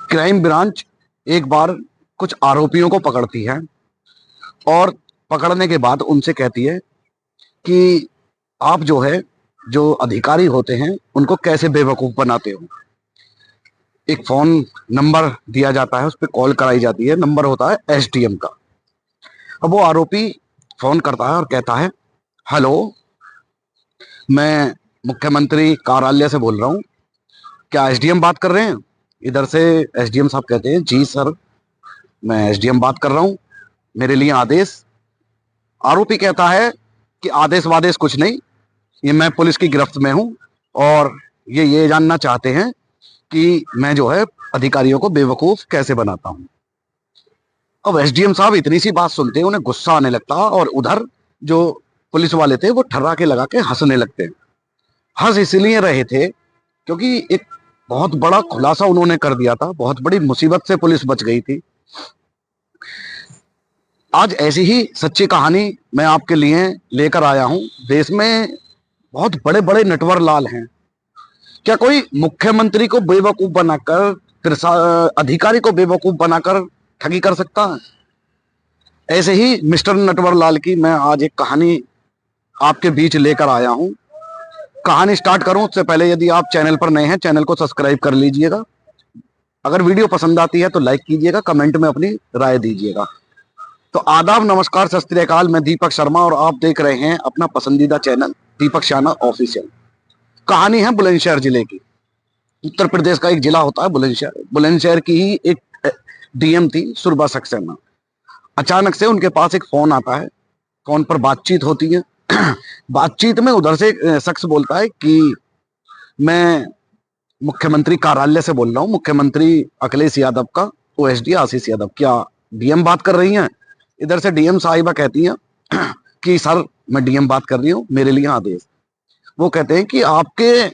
Crime branch एक बार कुछ आरोपियों को पकड़ती है और पकड़ने के बाद उनसे कहती है कि आप जो है, जो अधिकारी होते हैं उनको कैसे बेवकूफ बनाते हो। एक फोन नंबर दिया जाता है, उस पर कॉल कराई जाती है। नंबर होता है एसडीएम का। अब वो आरोपी फोन करता है और कहता है, हेलो, मैं मुख्यमंत्री कार्यालय से बोल रहा हूँ, क्या एसडीएम बात कर रहे हैं? इधर से एसडीएम साहब कहते हैं, जी सर, मैं एसडीएम बात कर रहा हूँ, मेरे लिए आदेश। आरोपी कहता है कि आदेश वादेश कुछ नहीं, ये मैं पुलिस की गिरफ्त में हूँ और ये जानना चाहते हैं कि मैं जो है अधिकारियों को बेवकूफ कैसे बनाता हूँ। अब एसडीएम साहब इतनी सी बात सुनते हैं, उन्हें गुस्सा आने लगता है और उधर जो पुलिस वाले थे वो ठर्राके लगा के हंसने लगते हैं। हंस इसलिए रहे थे क्योंकि एक बहुत बड़ा खुलासा उन्होंने कर दिया था, बहुत बड़ी मुसीबत से पुलिस बच गई थी। आज ऐसी ही सच्ची कहानी मैं आपके लिए लेकर आया हूं। देश में बहुत बड़े बड़े नटवर लाल हैं। क्या कोई मुख्यमंत्री को बेवकूफ बनाकर, फिर अधिकारी को बेवकूफ बनाकर ठगी कर सकता है? ऐसे ही मिस्टर नटवर लाल की मैं आज एक कहानी आपके बीच लेकर आया हूं। कहानी स्टार्ट करूं उससे पहले यदि आप चैनल पर नए हैं, चैनल को सब्सक्राइब कर लीजिएगा। अगर वीडियो पसंद आती है तो लाइक कीजिएगा, कमेंट में अपनी राय दीजिएगा। तो आदाब, नमस्कार, सत श्री अकाल। मैं दीपक शर्मा और आप देख रहे हैं अपना पसंदीदा चैनल दीपक शर्मा ऑफिशियल। कहानी है बुलंदशहर जिले की। उत्तर प्रदेश का एक जिला होता है बुलंदशहर। बुलंदशहर की ही एक डीएम थी सुरभा सक्सेना। अचानक से उनके पास एक फोन आता है, फोन पर बातचीत होती है। बातचीत में उधर से एक शख्स बोलता है कि मैं मुख्यमंत्री कार्यालय से बोल रहा हूँ, मुख्यमंत्री अखिलेश यादव का ओएसडी आशीष यादव। क्या डीएम बात कर रही हैं? इधर से डीएम साहिबा कहती हैं कि सर, मैं डीएम बात कर रही हूँ, मेरे लिए आदेश। वो कहते हैं कि आपके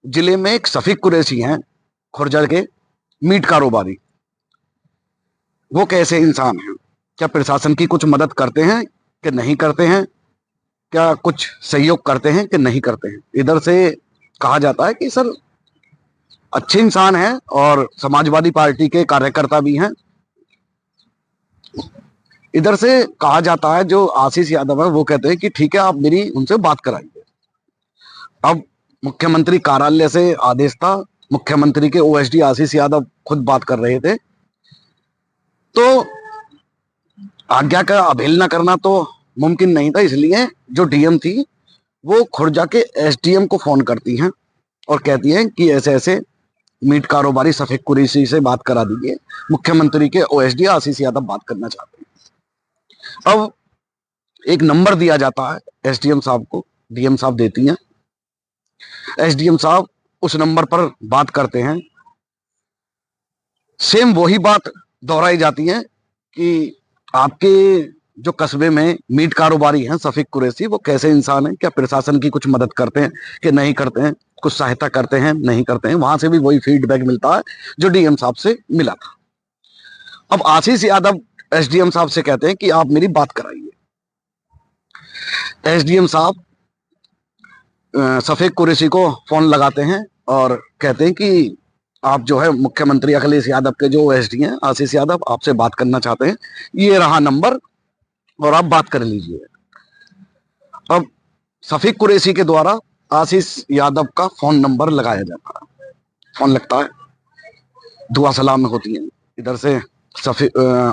जिले में एक शफीक कुरैशी हैं, खुर्जा के मीट कारोबारी। वो कैसे इंसान हैं? क्या प्रशासन की कुछ मदद करते हैं कि नहीं करते हैं? क्या कुछ सहयोग करते हैं कि नहीं करते हैं? इधर से कहा जाता है कि सर, अच्छे इंसान हैं और समाजवादी पार्टी के कार्यकर्ता भी हैं। इधर से कहा जाता है, जो आशीष यादव है वो कहते हैं कि ठीक है, आप मेरी उनसे बात कराइए। अब मुख्यमंत्री कार्यालय से आदेश था, मुख्यमंत्री के ओएसडी आशीष यादव खुद बात कर रहे थे, तो आज्ञा का अवहेलना करना तो मुमकिन नहीं था। इसलिए जो डीएम थी वो खुर्जा के एसडीएम को फोन करती हैं और कहती हैं कि ऐसे ऐसे मीट कारोबारी शफीक कुरैशी से बात करा दीजिए, मुख्यमंत्री के ओएसडी आशीष यादव बात करना चाहते हैं। अब एक नंबर दिया जाता है एसडीएम साहब को, डीएम साहब देती हैं। एसडीएम साहब उस नंबर पर बात करते हैं। सेम वही बात दोहराई जाती है कि आपके जो कस्बे में मीट कारोबारी हैं शफीक कुरैशी, वो कैसे इंसान हैं? क्या प्रशासन की कुछ मदद करते हैं कि नहीं करते हैं? कुछ सहायता करते हैं, नहीं करते हैं? वहां से भी वही फीडबैक मिलता है जो डीएम साहब से मिला था। अब आशीष यादव एसडीएम साहब से कहते हैं कि आप मेरी बात कराइए। एसडीएम साहब शफीक कुरैशी को फोन लगाते हैं और कहते हैं कि आप जो है मुख्यमंत्री अखिलेश यादव के जो ओएसडी हैं आशीष यादव, आपसे बात करना चाहते हैं, ये रहा नंबर और आप बात कर लीजिए। अब शफीक कुरैशी के द्वारा आशीष यादव का फोन नंबर लगाया जाता है। फोन लगता है, दुआ सलाम होती है। इधर से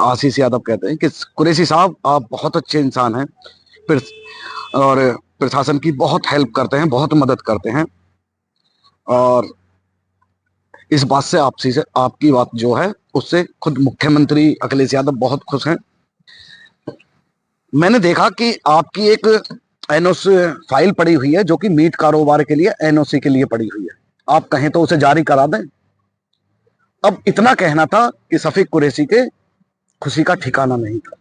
आशीष यादव कहते हैं कि कुरैशी साहब, आप बहुत अच्छे इंसान हैं और प्रशासन की बहुत हेल्प करते हैं, बहुत मदद करते हैं और इस बात से आपकी बात जो है उससे खुद मुख्यमंत्री अखिलेश यादव बहुत खुश हैं। मैंने देखा कि आपकी एक एनओसी फाइल पड़ी हुई है जो कि मीट कारोबार के लिए एनओसी के लिए पड़ी हुई है, आप कहें तो उसे जारी करा दें। अब इतना कहना था कि शफीक कुरैशी के खुशी का ठिकाना नहीं था।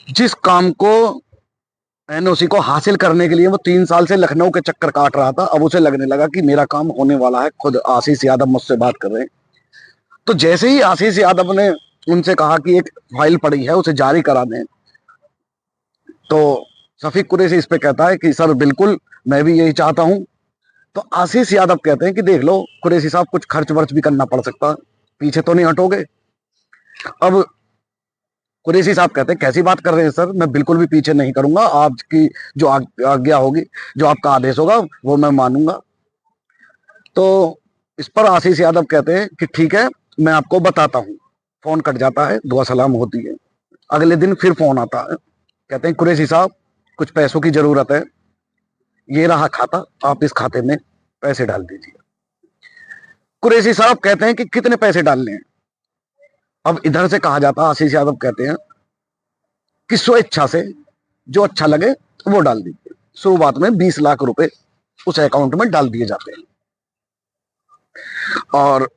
जिस काम को, एनओसी को हासिल करने के लिए वो 3 साल से लखनऊ के चक्कर काट रहा था, अब उसे लगने लगा कि मेरा काम होने वाला है। खुद आशीष यादव मुझसे बात कर रहे हैं। तो जैसे ही आशीष यादव ने उनसे कहा कि एक फाइल पड़ी है उसे जारी करा दें, तो शफीक कुरैशी इस पे कहता है कि सर बिल्कुल, मैं भी यही चाहता हूं तो आशीष यादव कहते हैं कि देख लो कुरैशी साहब, कुछ खर्च वर्च भी करना पड़ सकता है, पीछे तो नहीं हटोगे। अब कुरैशी साहब कहते हैं कैसी बात कर रहे हैं सर, मैं बिल्कुल भी पीछे नहीं करूंगा, आपकी जो आज्ञा होगी, जो आपका आदेश होगा वो मैं मानूंगा। तो इस पर आशीष यादव कहते हैं कि ठीक है, मैं आपको बताता हूँ। फोन कट जाता है, दुआ सलाम होती है। अगले दिन फिर फोन आता है, कहते हैं कुरैशी साहब कुछ पैसों की जरूरत है, ये रहा खाता, आप इस खाते में पैसे डाल दीजिए। कुरैशी साहब कहते हैं कि कितने पैसे डालने हैं। अब इधर से कहा जाता है, आशीष यादव कहते हैं कि स्वेच्छा से जो अच्छा लगे वो डाल दीजिए। शुरुआत में 20 लाख रुपए उस अकाउंट में डाल दिए जाते हैं। और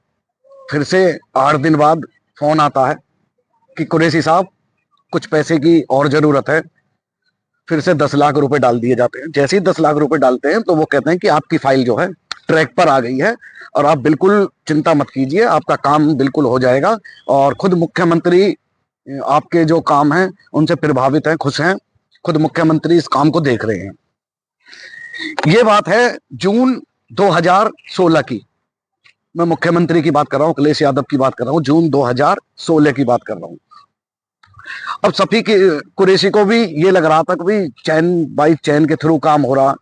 फिर से 8 दिन बाद फोन आता है कि कुरैशी साहब कुछ पैसे की और जरूरत है। फिर से 10 लाख रुपए डाल दिए जाते हैं। जैसे ही 10 लाख रुपए डालते हैं तो वो कहते हैं कि आपकी फाइल जो है ट्रैक पर आ गई है और आप बिल्कुल चिंता मत कीजिए, आपका काम बिल्कुल हो जाएगा। और खुद मुख्यमंत्री आपके जो काम है उनसे प्रभावित हैं, खुश हैं। खुद मुख्यमंत्री इस काम को देख रहे हैं। ये बात है जून 2016 की। मैं मुख्यमंत्री की बात कर रहा हूँ, अखिलेश यादव की बात कर रहा हूँ, जून 2016 की बात कर रहा हूँ। अब सफी कुरैशी को भी ये लग रहा था कि भाई चैन बाई चैन के थ्रू काम हो रहा।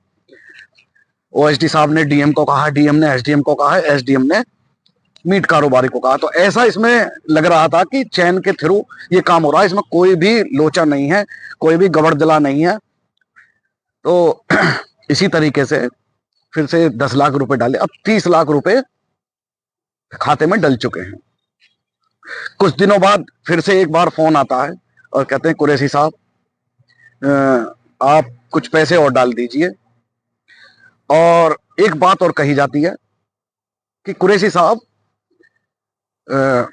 ओएसडी साहब ने डीएम को कहा, डीएम ने एसडीएम को कहा, एसडीएम ने मीट कारोबारी को कहा। तो ऐसा इसमें लग रहा था कि चैन के थ्रू ये काम हो रहा है, इसमें कोई भी लोचा नहीं है, कोई भी गबड़दला नहीं है। तो इसी तरीके से फिर से 10 लाख रुपए डाले। अब 30 लाख रुपए खाते में डल चुके हैं। कुछ दिनों बाद फिर से एक बार फोन आता है और कहते हैं कुरैशी साहब आप कुछ पैसे और डाल दीजिए। और एक बात और कही जाती है कि कुरैशी साहब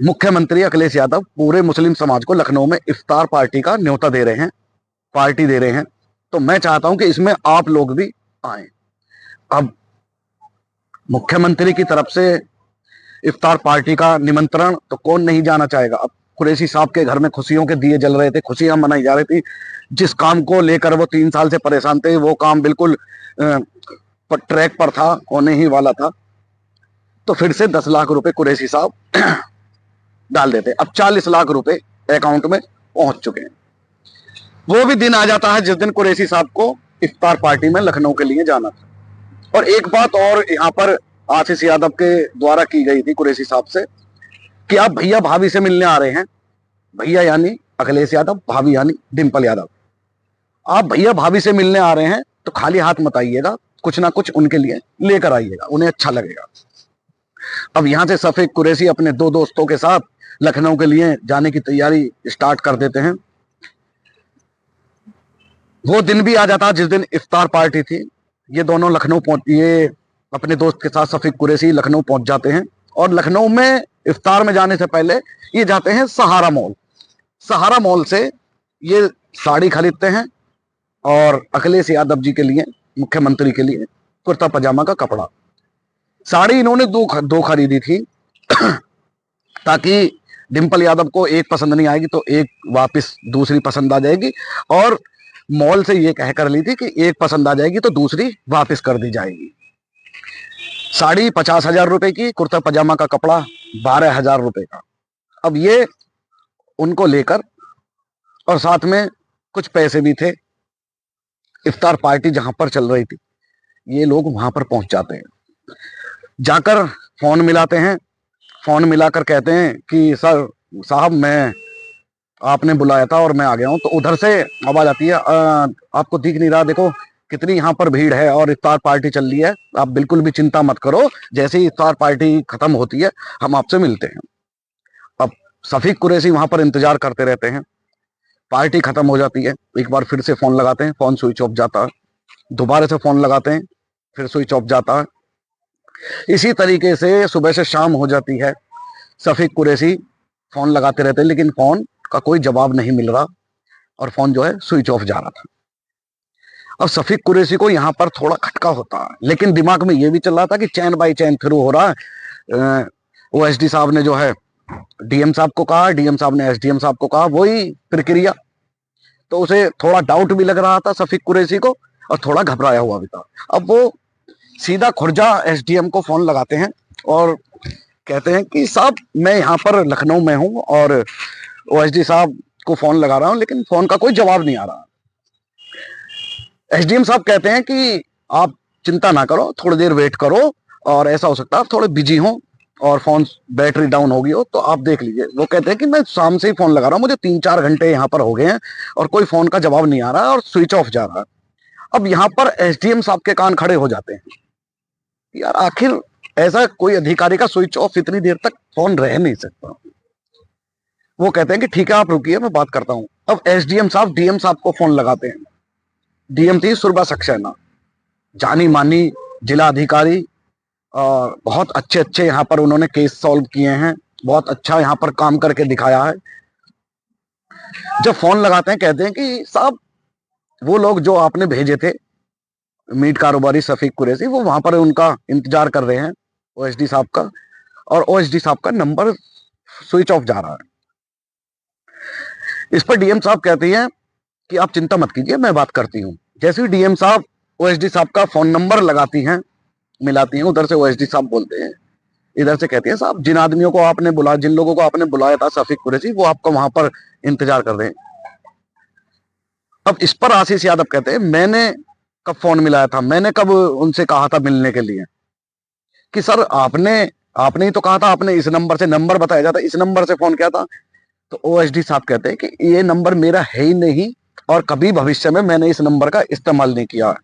मुख्यमंत्री अखिलेश यादव पूरे मुस्लिम समाज को लखनऊ में इफ्तार पार्टी का न्योता दे रहे हैं, पार्टी दे रहे हैं। तो मैं चाहता हूं कि इसमें आप लोग भी आए। अब मुख्यमंत्री की तरफ से इफ्तार पार्टी का निमंत्रण तो कौन नहीं जाना चाहेगा। अब कुरैशी साहब के घर में खुशियों के दिए जल रहे थे, खुशियां मनाई जा रही थी। जिस काम को लेकर वो 3 साल से परेशान थे वो काम बिल्कुल ट्रैक पर था, होने ही वाला था। तो फिर से 10 लाख रुपए कुरैशी साहब डाल देते। अब 40 लाख रुपए अकाउंट में पहुंच चुके हैं। वो भी दिन आ जाता है जिस दिन कुरैशी साहब को इफ्तार पार्टी में लखनऊ के लिए जाना था। और एक बात और यहाँ पर आशीष यादव के द्वारा की गई थी कुरैशी साहब से कि आप भैया भाभी से मिलने आ रहे हैं। भैया यानी अखिलेश यादव, भाभी यानी डिंपल यादव। आप भैया भाभी से मिलने आ रहे हैं तो खाली हाथ मत आइएगा, कुछ ना कुछ उनके लिए लेकर आइएगा, उन्हें अच्छा लगेगा। अब यहां से सफीक कुरैशी अपने 2 दोस्तों के साथ लखनऊ के लिए जाने की तैयारी स्टार्ट कर देते हैं। वो दिन भी आ जाता जिस दिन इफ्तार पार्टी थी। ये दोनों लखनऊ ये अपने दोस्त के साथ सफीक कुरैशी लखनऊ पहुंच जाते हैं। और लखनऊ में इफ्तार में जाने से पहले ये जाते हैं सहारा मॉल। सहारा मॉल से ये साड़ी खरीदते हैं और अखिलेश यादव जी के लिए, मुख्यमंत्री के लिए कुर्ता पजामा का कपड़ा। साड़ी इन्होंने दो खरीदी थी ताकि डिंपल यादव को एक पसंद नहीं आएगी तो एक वापस दूसरी पसंद आ जाएगी। और मॉल से ये कह कर ली थी कि एक पसंद आ जाएगी तो दूसरी वापस कर दी जाएगी। साड़ी 50,000 रुपए की, कुर्ता पजामा का कपड़ा 12,000 रुपए का। अब ये उनको लेकर और साथ में कुछ पैसे भी थे। इफ्तार पार्टी जहां पर चल रही थी ये लोग वहां पर पहुंच जाते हैं। जाकर फोन मिलाते हैं। फोन मिलाकर कहते हैं कि सर साहब मैं आपने बुलाया था और मैं आ गया हूं। तो उधर से आवाज आती है आपको दिख नहीं रहा, देखो कितनी यहाँ पर भीड़ है और इफ्तार पार्टी चल रही है, आप बिल्कुल भी चिंता मत करो, जैसे ही इफ्तार पार्टी खत्म होती है हम आपसे मिलते हैं। अब सफीक कुरैशी वहां पर इंतजार करते रहते हैं। पार्टी खत्म हो जाती है, एक बार फिर से फोन लगाते हैं, फोन स्विच ऑफ जाता है। दोबारा से फोन लगाते हैं, फिर स्विच ऑफ जाता है। इसी तरीके से सुबह से शाम हो जाती है। सफीक कुरैशी फोन लगाते रहते हैं लेकिन फोन का कोई जवाब नहीं मिल रहा और फोन जो है स्विच ऑफ जा रहा था। अब सफीक कुरैशी को यहाँ पर थोड़ा खटका होता है, लेकिन दिमाग में ये भी चल रहा था कि चैन बाई चैन थ्रू हो रहा है। ओएसडी साहब ने जो है डीएम साहब को कहा, डीएम साहब ने एसडीएम साहब को कहा, वही प्रक्रिया। तो उसे थोड़ा डाउट भी लग रहा था सफीक कुरैशी को और थोड़ा घबराया हुआ भी था। अब वो सीधा खुर्जा एसडीएम को फोन लगाते हैं और कहते हैं कि साहब मैं यहाँ पर लखनऊ में हूँ और ओएसडी साहब को फोन लगा रहा हूँ लेकिन फोन का कोई जवाब नहीं आ रहा। एसडीएम साहब कहते हैं कि आप चिंता ना करो, थोड़ी देर वेट करो, और ऐसा हो सकता है आप थोड़े बिजी हो और फोन बैटरी डाउन हो गई हो तो आप देख लीजिए। वो कहते हैं कि मैं शाम से ही फोन लगा रहा हूँ, मुझे 3-4 घंटे यहाँ पर हो गए हैं और कोई फोन का जवाब नहीं आ रहा और स्विच ऑफ जा रहा है। अब यहाँ पर एसडीएम साहब के कान खड़े हो जाते हैं, यार आखिर ऐसा कोई अधिकारी का स्विच ऑफ इतनी देर तक फोन रह नहीं सकता। वो कहते हैं कि ठीक है आप रुकिए, मैं बात करता हूँ। अब एसडीएम साहब डीएम साहब को फोन लगाते हैं। डीएम थी सुरभा सक्सेना, जानी मानी जिला अधिकारी, और बहुत अच्छे अच्छे यहाँ पर उन्होंने केस सॉल्व किए हैं, बहुत अच्छा यहाँ पर काम करके दिखाया है। जब फोन लगाते हैं कहते हैं कि साहब वो लोग जो आपने भेजे थे मीट कारोबारी शफीक कुरैशी, वो वहां पर उनका इंतजार कर रहे हैं ओएसडी साहब का, और ओएसडी साहब का नंबर स्विच ऑफ जा रहा है। इस पर डीएम साहब कहती हैं कि आप चिंता मत कीजिए, मैं बात करती हूँ। जैसे ही डीएम साहब ओएसडी साहब का फोन नंबर लगाती हैं, मिलाती हैं, उधर से ओएसडी साहब बोलते हैं, इधर से कहती है साहब जिन आदमियों को आपने बुलाया, जिन लोगों को आपने बुलाया था शफीक कुरैशी, वो आपका वहां पर इंतजार कर रहे हैं। अब इस पर आशीष यादव कहते हैं मैंने कब फोन मिलाया था, मैंने कब उनसे कहा था मिलने के लिए, कि सर आपने आपने ही तो कहा था, आपने इस नंबर से, नंबर बताया जाता इस नंबर से फोन किया था। तो ओएसडी साहब कहते हैं कि ये नंबर मेरा है ही नहीं और कभी भविष्य में मैंने इस नंबर का इस्तेमाल नहीं किया।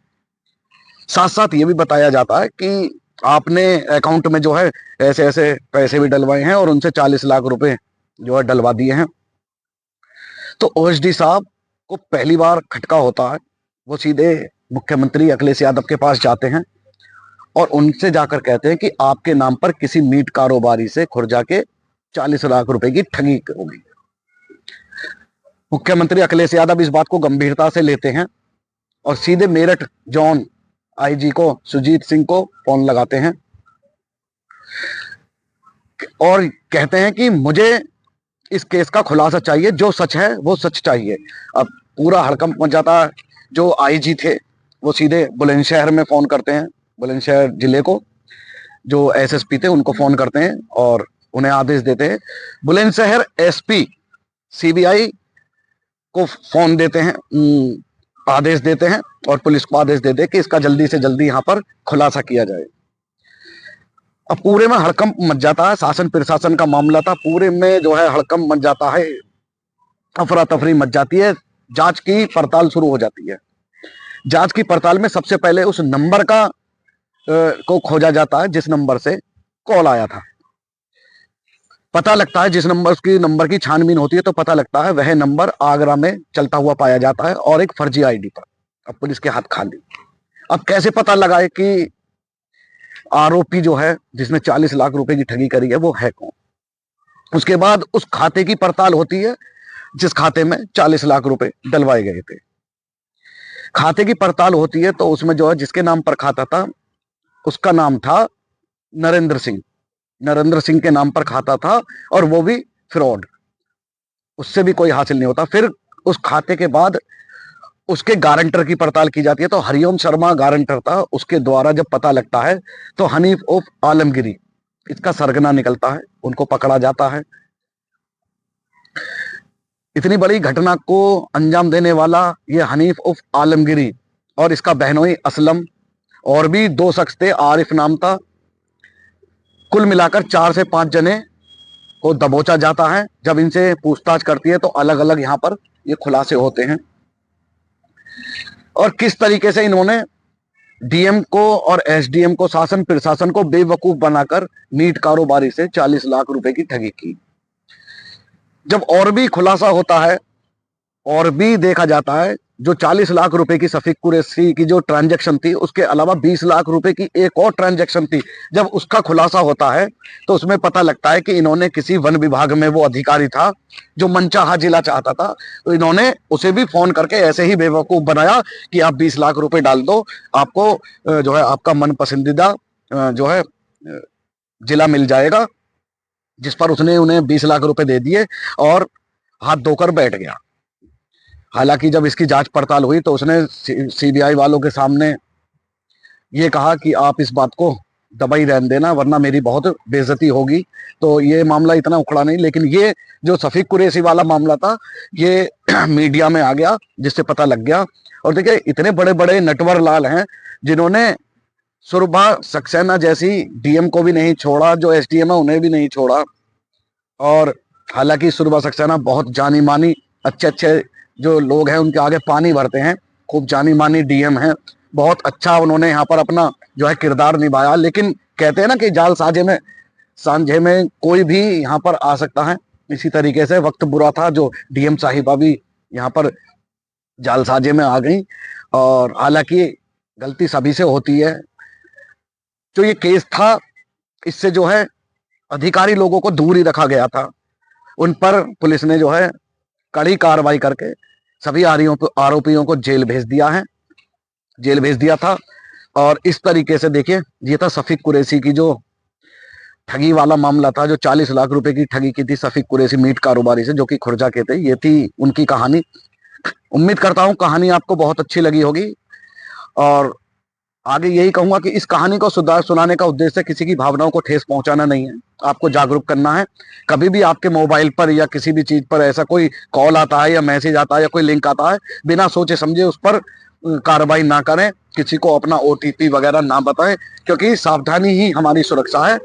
साथ साथ ये भी बताया जाता है कि आपने अकाउंट में जो है ऐसे ऐसे पैसे भी डलवाए हैं और उनसे 40 लाख रुपए जो है डलवा दिए हैं। तो ओएसडी साहब को पहली बार खटका होता है, वो सीधे मुख्यमंत्री अखिलेश यादव के पास जाते हैं और उनसे जाकर कहते हैं कि आपके नाम पर किसी मीट कारोबारी से खुर्जा के 40 लाख रुपए की ठगी हो गई। मुख्यमंत्री अखिलेश यादव इस बात को गंभीरता से लेते हैं और सीधे मेरठ जोन आईजी को सुजीत सिंह को फोन लगाते हैं और कहते हैं कि मुझे इस केस का खुलासा चाहिए, जो सच है वो सच चाहिए। अब पूरा हड़कंप मच जाता है। जो आईजी थे वो सीधे बुलंदशहर में फोन करते हैं, बुलंदशहर जिले को, जो एसएसपी थे उनको फोन करते हैं और उन्हें आदेश देते हैं। बुलंदशहर एसपी सीबीआई को फोन देते हैं, आदेश देते हैं और पुलिस को आदेश देते हैं कि इसका जल्दी से जल्दी यहाँ पर खुलासा किया जाए। अब पूरे में हड़कंप मच जाता है। शासन प्रशासन का मामला था, पूरे में जो है हड़कंप मच जाता है, अफरा तफरी मच जाती है। जांच की पड़ताल शुरू हो जाती है। जांच की पड़ताल में सबसे पहले उस नंबर का को खोजा जाता है जिस नंबर से कॉल आया था। पता लगता है जिस नंबर की छानबीन होती है तो पता लगता है वह नंबर आगरा में चलता हुआ पाया जाता है और एक फर्जी आईडी पर। अब पुलिस के हाथ खाली। अब कैसे पता लगाए कि आरोपी जो है जिसने 40 लाख रुपए की ठगी करी है वो है कौन। उसके बाद उस खाते की पड़ताल होती है जिस खाते में 40 लाख रुपए डलवाए गए थे। खाते की पड़ताल होती है तो उसमें जो है जिसके नाम पर खाता था उसका नाम था नरेंद्र सिंह। नरेंद्र सिंह के नाम पर खाता था और वो भी फ्रॉड, उससे भी कोई हासिल नहीं होता। फिर उस खाते के बाद उसके गारंटर की पड़ताल की जाती है तो हरिओम शर्मा गारंटर था, उसके द्वारा जब पता लगता है तो हनीफ उफ आलमगिरी इसका सरगना निकलता है, उनको पकड़ा जाता है। इतनी बड़ी घटना को अंजाम देने वाला ये हनीफ उफ आलमगिरी और इसका बहनोई असलम और भी 2 शख्स थे, आरिफ नाम था। कुल मिलाकर 4 से 5 जने को दबोचा जाता है। जब इनसे पूछताछ करती है तो अलग अलग यहाँ पर ये खुलासे होते हैं और किस तरीके से इन्होंने डीएम को और एसडीएम को, शासन प्रशासन को बेवकूफ बनाकर मीट कारोबारी से 40 लाख रुपए की ठगी की। जब और भी खुलासा होता है और भी देखा जाता है, जो 40 लाख रुपए की शफीक कुरैशी की जो ट्रांजैक्शन थी उसके अलावा 20 लाख रुपए की एक और ट्रांजैक्शन थी। जब उसका खुलासा होता है तो उसमें पता लगता है कि इन्होंने किसी वन विभाग में वो अधिकारी था जो मनचाहा जिला चाहता था, तो इन्होंने उसे भी फोन करके ऐसे ही बेवकूफ बनाया कि आप 20 लाख रुपए डाल दो, आपको जो है आपका मन पसंदीदा जो है जिला मिल जाएगा। जिस पर उसने उन्हें 20 लाख रुपए दे दिए और हाथ धोकर बैठ गया। हालांकि जब इसकी जांच पड़ताल हुई तो उसने सीबीआई वालों के सामने ये कहा कि आप इस बात को दबाई रहने देना वरना मेरी बहुत बेइज्जती होगी। तो ये मामला इतना उखड़ा नहीं, लेकिन ये जो शफीक कुरैशी वाला मामला था ये मीडिया में आ गया, जिससे पता लग गया। और देखिए इतने बड़े बड़े नटवर लाल हैं जिन्होंने सुरभा सक्सेना जैसी डीएम को भी नहीं छोड़ा, जो एसडीएम है उन्हें भी नहीं छोड़ा। और हालांकि सुरभा सक्सेना बहुत जानी मानी अच्छे अच्छे जो लोग हैं उनके आगे पानी भरते हैं, खूब जानी मानी डीएम है, बहुत अच्छा उन्होंने यहाँ पर अपना जो है किरदार निभाया। लेकिन कहते हैं ना कि जाल सांझे में कोई भी यहाँ पर आ सकता है, इसी तरीके से वक्त बुरा था जो डीएम साहिबा भी यहाँ पर जालसाजे में आ गई। और हालांकि गलती सभी से होती है। जो ये केस था इससे जो है अधिकारी लोगों को दूर ही रखा गया था, उन पर पुलिस ने जो है कड़ी कार्रवाई करके सभी आरोपियों को जेल भेज दिया है, जेल भेज दिया था। और इस तरीके से देखिए ये था शफीक कुरैशी की जो ठगी वाला मामला था, जो 40 लाख रुपए की ठगी की थी शफीक कुरैशी मीट कारोबारी से, जो कि खुर्जा के थे। ये थी उनकी कहानी। उम्मीद करता हूं कहानी आपको बहुत अच्छी लगी होगी। और आगे यही कहूंगा कि इस कहानी को सुनाने का उद्देश्य किसी की भावनाओं को ठेस पहुंचाना नहीं है, आपको जागरूक करना है। कभी भी आपके मोबाइल पर या किसी भी चीज पर ऐसा कोई कॉल आता है या मैसेज आता है या कोई लिंक आता है, बिना सोचे समझे उस पर कार्रवाई ना करें, किसी को अपना ओटीपी वगैरह ना बताएं, क्योंकि सावधानी ही हमारी सुरक्षा है।